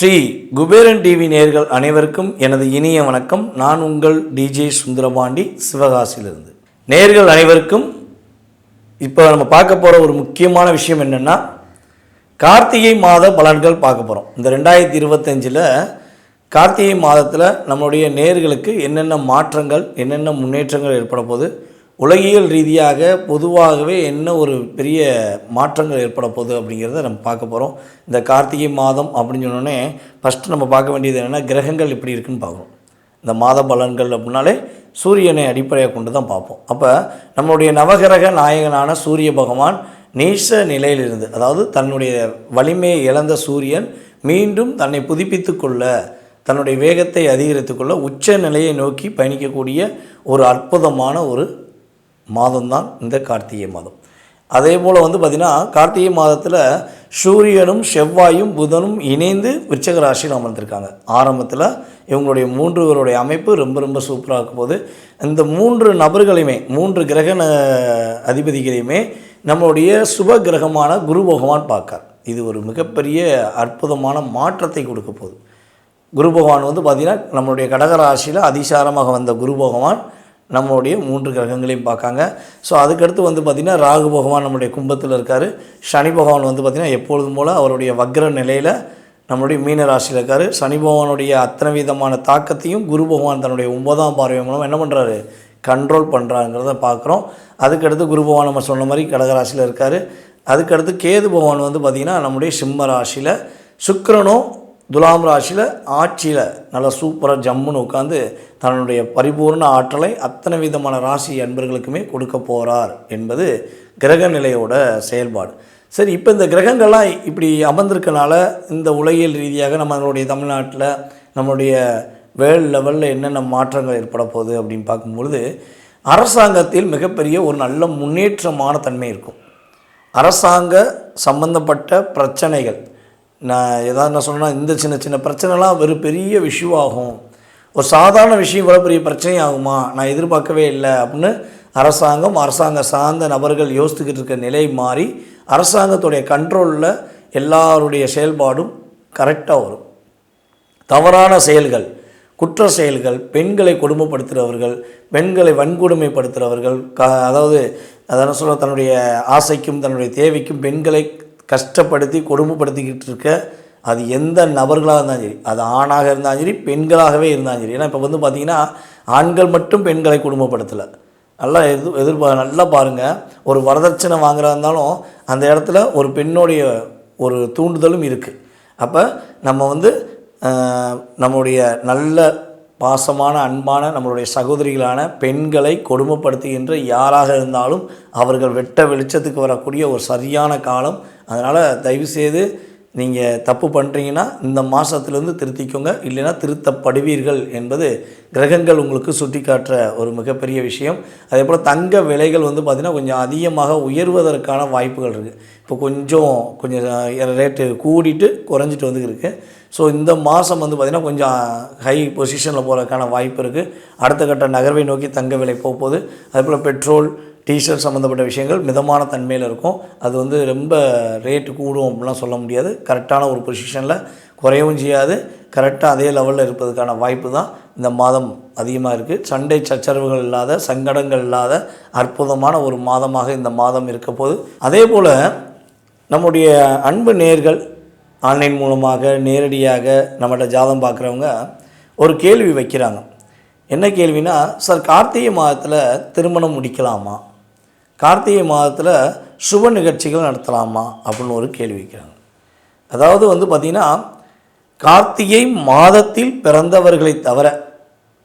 Sri Kuberan TV நேயர்கள் அனைவருக்கும் எனது இனிய வணக்கம். நான் உங்கள் டிஜே சுந்தரபாண்டி, சிவகாசியிலிருந்து. நேயர்கள் அனைவருக்கும் இப்போ நம்ம பார்க்க போகிற ஒரு முக்கியமான விஷயம் என்னென்னா, கார்த்திகை மாத பலன்கள் பார்க்க போகிறோம். இந்த 2025 கார்த்திகை மாதத்தில் நம்மளுடைய நேயர்களுக்கு என்னென்ன மாற்றங்கள், என்னென்ன முன்னேற்றங்கள் ஏற்பட போகுது, உலகியல் ரீதியாக பொதுவாகவே என்ன ஒரு பெரிய மாற்றங்கள் ஏற்பட போகுது அப்படிங்கிறத நம்ம பார்க்க போகிறோம். இந்த கார்த்திகை மாதம் அப்படின்னு சொன்னோடனே ஃபஸ்ட்டு நம்ம பார்க்க வேண்டியது என்னென்னா, கிரகங்கள் எப்படி இருக்குதுன்னு பார்க்குறோம். இந்த மாத பலன்கள் அப்படின்னாலே சூரியனை அடிப்படையாக கொண்டு தான் பார்ப்போம். அப்போ நம்மளுடைய நவகிரக நாயகனான சூரிய பகவான் நீச நிலையிலிருந்து, அதாவது தன்னுடைய வலிமையை இழந்த சூரியன் மீண்டும் தன்னை புதுப்பித்து கொள்ள, தன்னுடைய வேகத்தை அதிகரித்து கொள்ள உச்ச நிலையை நோக்கி பயணிக்கக்கூடிய ஒரு அற்புதமான ஒரு மாதம்தான் இந்த கார்த்திகை மாதம். அதே போல் பார்த்திங்கன்னா, கார்த்திகை மாதத்தில் சூரியனும் செவ்வாயும் புதனும் இணைந்து விருச்சிக ராசியில் அமர்ந்திருக்காங்க. ஆரம்பத்தில் இவங்களுடைய 3 பேருடைய அமைப்பு ரொம்ப ரொம்ப சூப்பராக இருக்கும் போது, இந்த 3 நபர்களையுமே, 3 கிரக அதிபதிகளையுமே நம்மளுடைய சுப கிரகமான குரு பகவான் பார்க்கார். இது ஒரு மிகப்பெரிய அற்புதமான மாற்றத்தை கொடுக்க போகுது. குரு பகவான் பார்த்திங்கன்னா, நம்மளுடைய கடகராசியில் அதிசாரமாக வந்த குரு பகவான் நம்மளுடைய 3 கிரகங்களையும் பார்க்காங்க. ஸோ அதுக்கடுத்து பார்த்திங்கன்னா, ராகு பகவான் நம்மளுடைய கும்பத்தில் இருக்கார். சனி பகவான் பார்த்திங்கன்னா எப்பொழுதும் போல் அவருடைய வக்ர நிலையில் நம்மளுடைய மீன ராசியில் இருக்கார். சனி பகவானுடைய அத்தனை விதமான தாக்கத்தையும் குரு பகவான் தன்னுடைய 9ஆம் பார்வை மூலம் என்ன பண்ணுறாரு, கண்ட்ரோல் பண்ணுறாங்கிறத பார்க்குறோம். அதுக்கடுத்து குரு பகவான் நம்ம சொன்ன மாதிரி கடகராசியில் இருக்கார். அதுக்கடுத்து கேது பகவான் பார்த்திங்கன்னா நம்முடைய சிம்ம ராசியில், சுக்கிரனும் துலாம் ராசியில் ஆட்சியில் நல்லா சூப்பராக ஜம்முன்னு உட்காந்து தன்னுடைய பரிபூர்ண ஆற்றலை அத்தனை விதமான ராசி அன்பர்களுக்குமே கொடுக்க போகிறார் என்பது கிரக நிலையோட செயல்பாடு. சரி, இப்போ இந்த கிரகங்கள்லாம் இப்படி அமர்ந்திருக்கனால இந்த உலகியல் ரீதியாக நம்மளுடைய தமிழ்நாட்டில் நம்மளுடைய வேர்ல்டு லெவலில் என்னென்ன மாற்றங்கள் ஏற்பட போகுது அப்படின்னு பார்க்கும்பொழுது, அரசாங்கத்தில் மிகப்பெரிய ஒரு நல்ல முன்னேற்றமான தன்மை இருக்கும். அரசாங்க சம்பந்தப்பட்ட பிரச்சனைகள், நான் சொன்னால் இந்த சின்ன சின்ன பிரச்சனைலாம் வெறும் பெரிய விஷயம் ஆகும். ஒரு சாதாரண விஷயம் இவ்வளோ பெரிய பிரச்சனை ஆகுமா, நான் எதிர்பார்க்கவே இல்லை அப்படின்னு அரசாங்க சார்ந்த நபர்கள் யோசித்துக்கிட்டு இருக்க நிலை மாறி அரசாங்கத்துடைய கண்ட்ரோலில் எல்லாருடைய செயல்பாடும் கரெக்டாக வரும். தவறான செயல்கள், குற்ற செயல்கள், பெண்களை கொடுமைப்படுத்துகிறவர்கள், பெண்களை வன்கொடுமைப்படுத்துகிறவர்கள், அதாவது சொல்ல தன்னுடைய ஆசைக்கும் தன்னுடைய தேவைக்கும் பெண்களை கஷ்டப்படுத்தி கொடுமைப்படுத்திக்கிட்டு இருக்க அது எந்த நபர்களாக இருந்தாலும் சரி, அது ஆணாக இருந்தாலும் சரி, பெண்களாகவே இருந்தாலும் சரி. ஏன்னா இப்போ பார்த்திங்கன்னா, ஆண்கள் மட்டும் பெண்களை கொடுமைப்படுத்தலை. நல்லா பாருங்கள், ஒரு வரதட்சணை வாங்குறதா இருந்தாலும் அந்த இடத்துல ஒரு பெண்ணுடைய ஒரு தூண்டுதலும் இருக்குது. அப்போ நம்ம நம்முடைய நல்ல பாசமான அன்பான நம்மளுடைய சகோதரிகளான பெண்களை கொடுமைப்படுத்துகின்ற யாராக இருந்தாலும் அவர்கள் வெட்ட வெளிச்சத்துக்கு வரக்கூடிய ஒரு சரியான காலம். அதனால் தயவுசெய்து நீங்கள் தப்பு பண்ணுறீங்கன்னா இந்த மாதத்துலேருந்து திருத்திக்கோங்க, இல்லைன்னா திருத்தப்படுவீர்கள் என்பது கிரகங்கள் உங்களுக்கு சுட்டி காட்டுற ஒரு மிகப்பெரிய விஷயம். அதே போல் தங்க விலைகள் பார்த்திங்கன்னா கொஞ்சம் அதிகமாக உயர்வதற்கான வாய்ப்புகள் இருக்குது. இப்போ கொஞ்சம் ரேட்டு கூடிட்டு குறைஞ்சிட்டு இருக்குது. ஸோ இந்த மாதம் பார்த்திங்கன்னா கொஞ்சம் ஹை பொசிஷனில் போகிறதுக்கான வாய்ப்பு இருக்குது. அடுத்த கட்ட நகர்வை நோக்கி தங்க விலை போகுது. அதே போல் பெட்ரோல், டீசல் சம்மந்தப்பட்ட விஷயங்கள் மிதமான தன்மையில் இருக்கும். அது ரொம்ப ரேட்டு கூடும் அப்படிலாம் சொல்ல முடியாது. கரெக்டான ஒரு பொசிஷனில் குறையவும் செய்யாது, கரெக்டாக அதே லெவலில் இருப்பதுக்கான வாய்ப்பு தான் இந்த மாதம் அதிகமாக இருக்குது. சண்டை சச்சரவுகள் இல்லாத, சங்கடங்கள் இல்லாத அற்புதமான ஒரு மாதமாக இந்த மாதம் இருக்க போது. அதே போல் நம்முடைய அன்பு நேயர்கள் ஆன்லைன் மூலமாக நேரடியாக நம்மகிட்ட ஜாதகம் பார்க்குறவங்க ஒரு கேள்வி வைக்கிறாங்க. என்ன கேள்வினா, சார் கார்த்திகை மாதத்தில் திருமணம் முடிக்கலாமா, கார்த்திகை மாதத்தில் சுப நிகழ்ச்சிகள் நடத்தலாமா அப்படின்னு ஒரு கேள்வி வைக்கிறாங்க. அதாவது பார்த்திங்கன்னா, கார்த்திகை மாதத்தில் பிறந்தவர்களை தவிர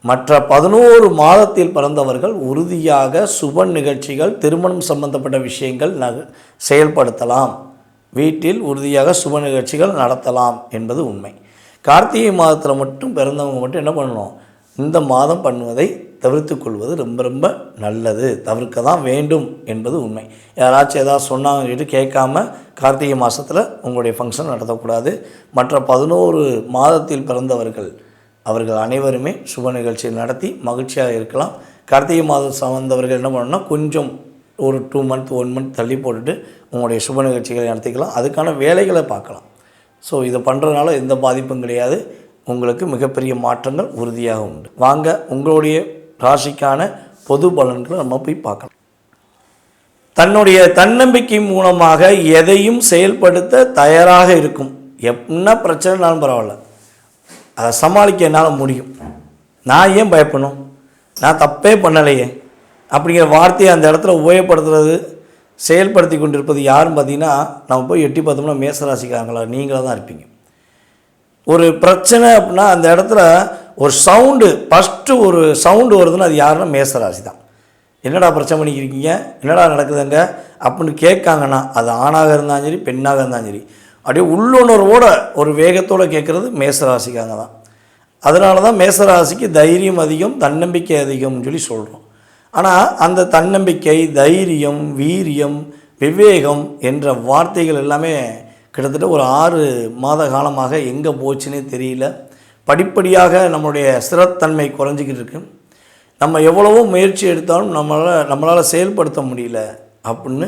மற்ற 11 மாதத்தில் பிறந்தவர்கள் உறுதியாக சுப நிகழ்ச்சிகள், திருமணம் சம்பந்தப்பட்ட விஷயங்கள் செயல்படுத்தலாம், வீட்டில் உறுதியாக சுப நிகழ்ச்சிகள் நடத்தலாம் என்பது உண்மை. கார்த்திகை மாதத்தில் மட்டும் பிறந்தவங்க மட்டும் என்ன பண்ணணும், இந்த மாதம் பண்ணுவதை தவிர்த்து கொள்வது ரொம்ப ரொம்ப நல்லது, தவிர்க்க தான் வேண்டும் என்பது உண்மை. யாராச்சும் ஏதாவது சொன்னாங்க சொல்லிட்டு கேட்காம கார்த்திகை மாதத்தில் உங்களுடைய ஃபங்க்ஷன் நடத்தக்கூடாது. மற்ற 11 மாதத்தில் பிறந்தவர்கள் அவர்கள் அனைவருமே சுப நிகழ்ச்சியை நடத்தி மகிழ்ச்சியாக இருக்கலாம். கார்த்திகை மாதம் சார்ந்தவர்கள் என்ன பண்ணணும்னா கொஞ்சம் ஒரு 2 மந்த் 1 மந்த் தள்ளி போட்டுட்டு உங்களுடைய சுப நிகழ்ச்சிகளை நடத்திக்கலாம். அதுக்கான வேலைகளை பார்க்கலாம். ஸோ இதை பண்ணுறதுனால எந்த பாதிப்பும் கிடையாது. உங்களுக்கு மிகப்பெரிய மாற்றங்கள் உறுதியாக உண்டு. வாங்க உங்களுடைய ராசிக்கான பொது பலன்களை நம்ம போய் பார்க்கலாம். தன்னுடைய தன்னம்பிக்கை மூலமாக எதையும் செயல்படுத்த தயாராக இருக்கும். என்ன பிரச்சனைனாலும் பரவாயில்ல, அதை சமாளிக்க என்னால் முடியும், நான் ஏன் பயப்படணும், நான் தப்பே பண்ணலையே அப்படிங்கிற வார்த்தையை அந்த இடத்துல உபயோகப்படுத்துறது செயல்படுத்தி கொண்டிருப்பது யாருன்னு பார்த்தீங்கன்னா, நம்ம போய் எட்டி பார்த்தோம்னா மேசராசிக்காரங்களா நீங்களாக தான் இருப்பீங்க. ஒரு பிரச்சனை அப்படின்னா அந்த இடத்துல ஒரு சவுண்டு, ஃபஸ்ட்டு ஒரு சவுண்டு வருதுன்னா அது யாருன்னா மேசராசி தான். என்னடா பிரச்சனை பண்ணிக்கிறீங்க, என்னடா நடக்குதுங்க அப்படின்னு கேட்காங்கன்னா அது ஆணாக இருந்தாலும் சரி பெண்ணாக இருந்தாலும் சரி அப்படியே உள்ளுணர்வோட ஒரு வேகத்தோடு கேட்குறது மேசராசிக்காங்க தான். அதனால தான் மேசராசிக்கு தைரியம் அதிகம், தன்னம்பிக்கை அதிகம்னு சொல்லி சொல்கிறோம். ஆனால் அந்த தன்னம்பிக்கை, தைரியம், வீரியம், விவேகம் என்ற வார்த்தைகள் எல்லாமே கிட்டத்தட்ட ஒரு 6 மாத காலமாக எங்கே போச்சுன்னே தெரியல. படிப்படியாக நம்மளுடைய ஸ்திரத்தன்மை குறைஞ்சிக்கிட்டு இருக்கு. நம்ம எவ்வளவோ முயற்சி எடுத்தாலும் நம்மளால் செயல்படுத்த முடியல அப்படின்னு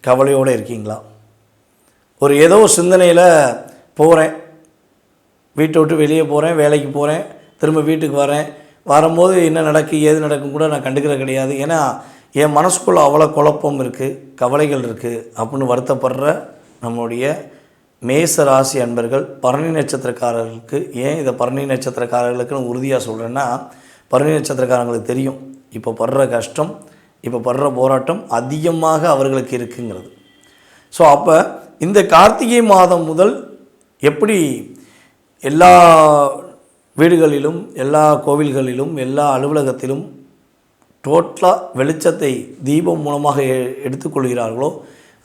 கவலையோடு இருக்கீங்களா? ஒரு ஏதோ சிந்தனையில் போகிறேன், வீட்டை விட்டு வெளியே போகிறேன், வேலைக்கு போகிறேன், திரும்ப வீட்டுக்கு வரேன், வரும்போது என்ன நடக்கு ஏது நடக்கும் கூட நான் கண்டுக்கிற கிடையாது. ஏன்னா என் மனசுக்குள்ளே அவ்வளோ குழப்பம் இருக்குது, கவலைகள் இருக்குது அப்படின்னு வருத்தப்படுற நம்முடைய மேச ராசி அன்பர்கள், பரணி நட்சத்திரக்காரர்களுக்கு, ஏன் இதை பரணி நட்சத்திரக்காரர்களுக்குன்னு உறுதியாக சொல்கிறேன்னா, பரணி நட்சத்திரக்காரங்களுக்கு தெரியும் இப்போ படுற கஷ்டம், இப்போ படுற போராட்டம் அதிகமாக அவர்களுக்கு இருக்குங்கிறது. ஸோ அப்போ இந்த கார்த்திகை மாதம் முதல் எப்படி எல்லா வீடுகளிலும், எல்லா கோவில்களிலும், எல்லா அலுவலகத்திலும் டோட்டலாக வெளிச்சத்தை தீபம் மூலமாக எடுத்துக்கொள்கிறார்களோ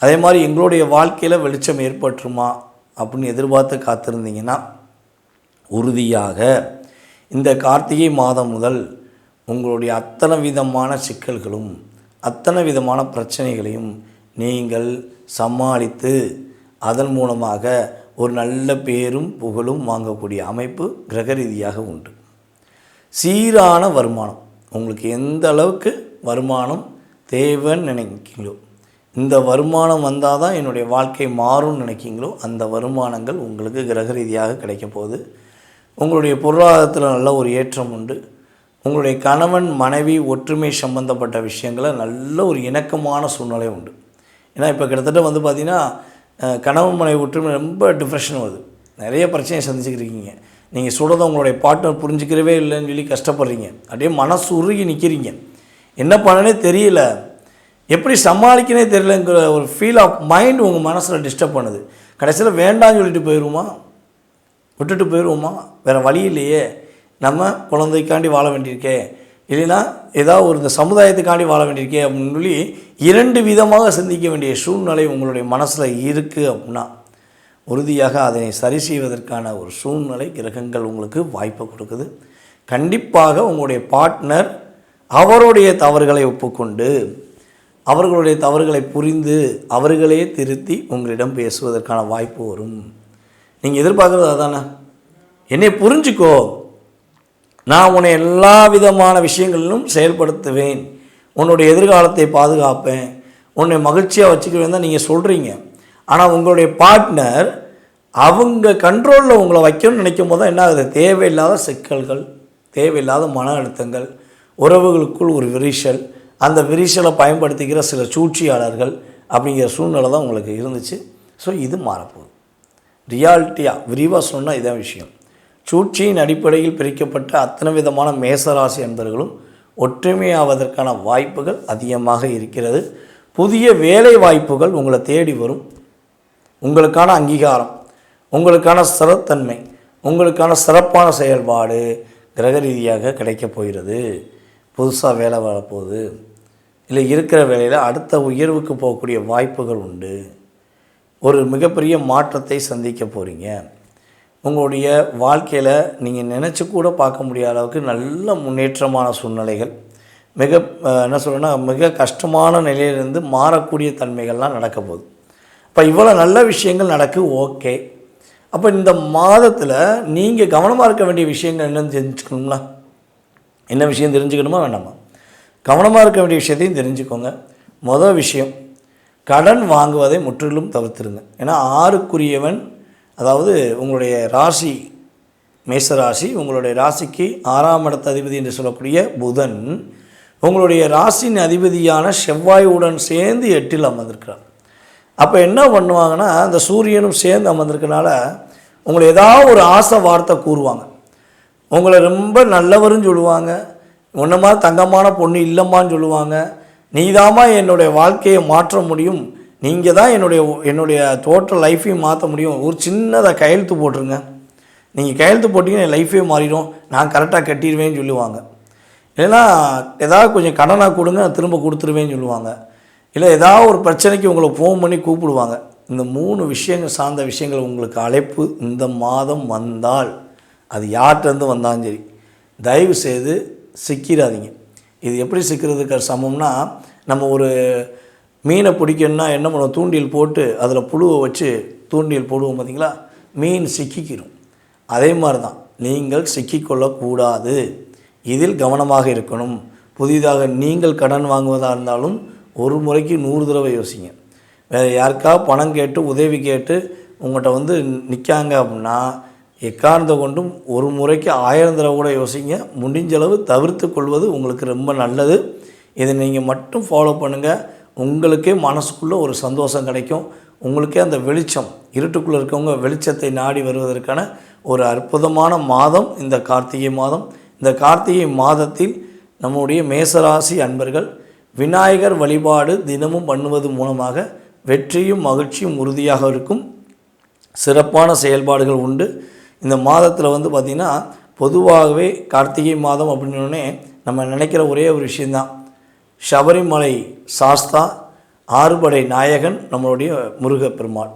அதே மாதிரி எங்களுடைய வாழ்க்கையில் வெளிச்சம் ஏற்பட்டுருமா அப்படின்னு எதிர்பார்த்து காத்திருந்தீங்கன்னா, உறுதியாக இந்த கார்த்திகை மாதம் முதல் உங்களுடைய அத்தனை விதமான சிக்கல்களும் அத்தனை விதமான பிரச்சனைகளையும் நீங்கள் சமாளித்து அதன் மூலமாக ஒரு நல்ல பேரும் புகழும் வாங்கக்கூடிய அமைப்பு கிரக ரீதியாக உண்டு. சீரான வருமானம், உங்களுக்கு எந்த அளவுக்கு வருமானம் தேவைன்னு நினைக்கிறீங்களோ, இந்த வருமானம் வந்தால் தான் என்னுடைய வாழ்க்கை மாறும்னு நினைக்கிங்களோ அந்த வருமானங்கள் உங்களுக்கு கிரக ரீதியாக கிடைக்க போகுது. உங்களுடைய பொருளாதாரத்தில் நல்ல ஒரு ஏற்றம் உண்டு. உங்களுடைய கணவன் மனைவி ஒற்றுமை சம்பந்தப்பட்ட விஷயங்களில் நல்ல ஒரு இணக்கமான சூழ்நிலை உண்டு. ஏன்னா இப்போ கிட்டத்தட்ட பார்த்திங்கன்னா கணவன் மனைவி ஒற்றுமை ரொம்ப டிப்ரெஷன் வருது, நிறைய பிரச்சனையை சந்திச்சுக்கிறீங்க. நீங்கள் சொல்கிறத உங்களுடைய பார்ட்னர் புரிஞ்சிக்கிறவே இல்லைன்னு சொல்லி கஷ்டப்படுறீங்க, அப்படியே மனசு உருகி நிற்கிறீங்க, என்ன பண்ணனே தெரியல, எப்படி சமாளிக்கனே தெரியலங்கிற ஒரு ஃபீல் ஆஃப் மைண்ட் உங்கள் மனசில் டிஸ்டர்ப் பண்ணுது. கடைசியில் வேண்டாம்னு சொல்லிட்டு போயிடுவோமா, விட்டுட்டு போயிடுவோமா, வேறு வழி இல்லையே, நம்ம குழந்தைக்காண்டி வாழ வேண்டியிருக்கே, இல்லைன்னா ஏதாவது ஒரு இந்த சமுதாயத்துக்காண்டி வாழ வேண்டியிருக்கே அப்படின்னு சொல்லி 2 விதமாக சிந்திக்க வேண்டிய சூழ்நிலை உங்களுடைய மனசில் இருக்குது அப்படின்னா, உறுதியாக அதனை சரி செய்வதற்கான ஒரு சூழ்நிலை கிரகங்கள் உங்களுக்கு வாய்ப்பு கொடுக்குது. கண்டிப்பாக உங்களுடைய பார்ட்னர் அவருடைய தவறுகளை ஒப்புக்கொண்டு, அவர்களுடைய தவறுகளை புரிந்து, அவர்களே திருத்தி உங்களிடம் பேசுவதற்கான வாய்ப்பு வரும். நீங்கள் எதிர்பார்க்குறது அதானே, என்னை புரிஞ்சுக்கோ, நான் உன்னை எல்லா விதமான விஷயங்களிலும் செயல்படுத்துவேன், உன்னுடைய எதிர்காலத்தை பாதுகாப்பேன், உன்னை மகிழ்ச்சியாக வச்சுக்குவேன் தான் நீங்கள் சொல்கிறீங்க. ஆனால் உங்களுடைய பார்ட்னர் அவங்க கண்ட்ரோலில் உங்களை வைக்கணும்னு நினைக்கும் போது தான் என்ன ஆகுது, தேவையில்லாத சிக்கல்கள், தேவையில்லாத மன அழுத்தங்கள், உறவுகளுக்குள் ஒரு விரிசல், அந்த விரிசலை பயன்படுத்திக்கிற சில சூழ்ச்சியாளர்கள் அப்படிங்கிற சூழ்நிலை தான் உங்களுக்கு இருந்துச்சு. ஸோ இது மாறப்போகுது. ரியாலிட்டியாக விரிவாக சொன்னால் இதான் விஷயம். சூழ்ச்சியின் அடிப்படையில் பிரிக்கப்பட்ட அத்தனை விதமான மேசராசி என்பவர்களும் ஒற்றுமையாவதற்கான வாய்ப்புகள் அதிகமாக இருக்கிறது. புதிய வேலை வாய்ப்புகள் உங்களை தேடி வரும். உங்களுக்கான அங்கீகாரம், உங்களுக்கான ஸ்திரத்தன்மை, உங்களுக்கான சிறப்பான செயல்பாடு கிரக ரீதியாக கிடைக்கப் போகிறது. புதுசாக வேலை வரப்போகுது, இல்லை இருக்கிற வேலையில் அடுத்த உயர்வுக்கு போகக்கூடிய வாய்ப்புகள் உண்டு. ஒரு மிகப்பெரிய மாற்றத்தை சந்திக்க போகிறீங்க. உங்களுடைய வாழ்க்கையில் நீங்கள் நினச்சி கூட பார்க்க முடியாத அளவுக்கு நல்ல முன்னேற்றமான சூழ்நிலைகள், மிக என்ன சொல்கிறேன்னா மிக கஷ்டமான நிலையிலிருந்து மாறக்கூடிய தன்மைகள்லாம் நடக்க போகுது. இப்போ இவ்வளோ நல்ல விஷயங்கள் நடக்கு, ஓகே. அப்போ இந்த மாதத்தில் நீங்கள் கவனமாக இருக்க வேண்டிய விஷயங்கள் என்னென்னு தெரிஞ்சுக்கணுங்களா? என்ன விஷயம் தெரிஞ்சுக்கணுமா வேண்டாமா? கவனமாக இருக்க வேண்டிய விஷயத்தையும் தெரிஞ்சுக்கோங்க. விஷயம், கடன் வாங்குவதை முற்றிலும் தவிர்த்துருங்க. ஏன்னா 6க்குரியவன், அதாவது உங்களுடைய ராசி மேசராசி, உங்களுடைய ராசிக்கு 6ஆம் இடத்து அதிபதி என்று சொல்லக்கூடிய புதன் உங்களுடைய ராசியின் அதிபதியான செவ்வாயுடன் சேர்ந்து 8இல் அமர்ந்திருக்கிறார். அப்போ என்ன பண்ணுவாங்கன்னா, அந்த சூரியனும் சேர்ந்து அமர்ந்திருக்கனால உங்களை ஏதாவது ஒரு ஆசை வார்த்தை கூறுவாங்க. உங்களை ரொம்ப நல்லவருன்னு சொல்லுவாங்க, ஒன்றுமா தங்கமான பொண்ணு இல்லைம்மான்னு சொல்லுவாங்க, நீதாம்மா என்னுடைய வாழ்க்கையை மாற்ற முடியும், நீங்கள் தான் என்னுடைய டோட்டல் லைஃப்பையும் மாற்ற முடியும், ஒரு சின்னதை கையெழுத்து போட்டுருங்க, நீங்கள் கையெழுத்து போட்டிங்கன்னா என் லைஃபே மாறிடும், நான் கரெக்டாக கட்டிடுவேன்னு சொல்லுவாங்க. இல்லைன்னா ஏதாவது கொஞ்சம் கடனாக கொடுங்க, திரும்ப கொடுத்துருவேன்னு சொல்லுவாங்க. இல்லை ஏதாவது ஒரு பிரச்சனைக்கு உங்களை ஃபோன் பண்ணி கூப்பிடுவாங்க. இந்த 3 விஷயங்கள் சார்ந்த விஷயங்கள் உங்களுக்கு அழைப்பு இந்த மாதம் வந்தால், அது யார்கிட்டருந்து வந்தாலும் சரி, தயவு செய்து சிக்கிறாதீங்க. இது எப்படி சிக்கிறதுக்கு சமம்னா, நம்ம ஒரு மீனை பிடிக்கணுன்னா என்ன பண்ணுவோம், தூண்டில் போட்டு அதில் புழுவை வச்சு தூண்டில் போடுவோம் பார்த்திங்களா, மீன் சிக்கிக்கிறோம். அதே மாதிரி தான் நீங்கள் சிக்கிக்கொள்ளக்கூடாது, இதில் கவனமாக இருக்கணும். புதிதாக நீங்கள் கடன் வாங்குவதாக இருந்தாலும் ஒரு முறைக்கு 100 தடவை யோசிங்க. வேறு யாருக்காவது பணம் கேட்டு உதவி கேட்டு உங்கள்கிட்ட நிற்காங்க அப்படின்னா எக்காரணத்தை கொண்டும் ஒரு முறைக்கு 1000 தடவை கூட யோசிங்க. முடிஞ்சளவு தவிர்த்து கொள்வது உங்களுக்கு ரொம்ப நல்லது. இதை நீங்கள் மட்டும் ஃபாலோ பண்ணுங்கள். உங்களுக்கே மனசுக்குள்ளே ஒரு சந்தோஷம் கிடைக்கும். உங்களுக்கே அந்த வெளிச்சம், இருட்டுக்குள்ளே இருக்கவங்க வெளிச்சத்தை நாடி வருவதற்கான ஒரு அற்புதமான மாதம் இந்த கார்த்திகை மாதம். இந்த கார்த்திகை மாதத்தில் நம்முடைய மேசராசி அன்பர்கள் விநாயகர் வழிபாடு தினமும் பண்ணுவது மூலமாக வெற்றியும் மகிழ்ச்சியும் உறுதியாக இருக்கும். சிறப்பான செயல்பாடுகள் உண்டு. இந்த மாதத்தில் பார்த்திங்கன்னா, பொதுவாகவே கார்த்திகை மாதம் அப்படின்னோடனே நம்ம நினைக்கிற ஒரே ஒரு விஷயந்தான், சபரிமலை சாஸ்தா, ஆறுபடை நாயகன் நம்மளுடைய முருகப்பெருமாள்.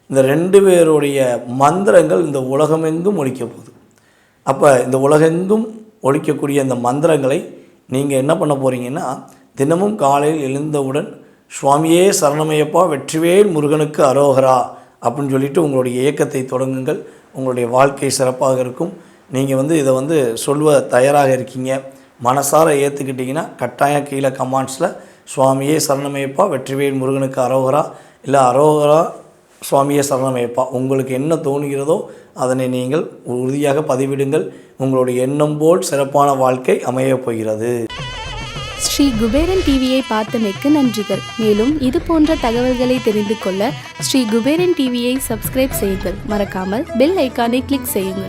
இந்த 2 பேருடைய மந்திரங்கள் இந்த உலகமெங்கும் ஒலிக்க போகுது. அப்போ இந்த உலகெங்கும் ஒலிக்கக்கூடிய அந்த மந்திரங்களை நீங்கள் என்ன பண்ண போகிறீங்கன்னா, தினமும் காலையில் எழுந்தவுடன் சுவாமியே சரணமையப்பா வெற்றிவேல் முருகனுக்கு அரோகரா அப்படின்னு சொல்லிவிட்டு உங்களுடைய இயக்கத்தை தொடங்குங்கள். உங்களுடைய வாழ்க்கை சிறப்பாக இருக்கும். நீங்கள் இதை சொல்ல தயாராக இருக்கீங்க, மனசார ஏற்றுக்கிட்டிங்கன்னா கட்டாயம் கீழே கமெண்ட்ஸில் சுவாமியே சரணமையப்பா வெற்றிவேல் முருகனுக்கு அரோகரா, இல்லை அரோகரா சுவாமியே சரணமையப்பா, உங்களுக்கு என்ன தோணுகிறதோ அதனை நீங்கள் உறுதியாக பதிவிடுங்கள். உங்களுடைய எண்ணம் போல் சிறப்பான வாழ்க்கை அமையப் போகிறது. ஸ்ரீ குபேரன் டிவியை பார்த்தமைக்கு நன்றிகள். மேலும் இது போன்ற தகவல்களை தெரிந்து கொள்ள ஸ்ரீ குபேரன் டிவியை சப்ஸ்கிரைப் செய்யுங்கள். மறக்காமல் பெல் ஐக்கானை கிளிக் செய்யுங்கள்.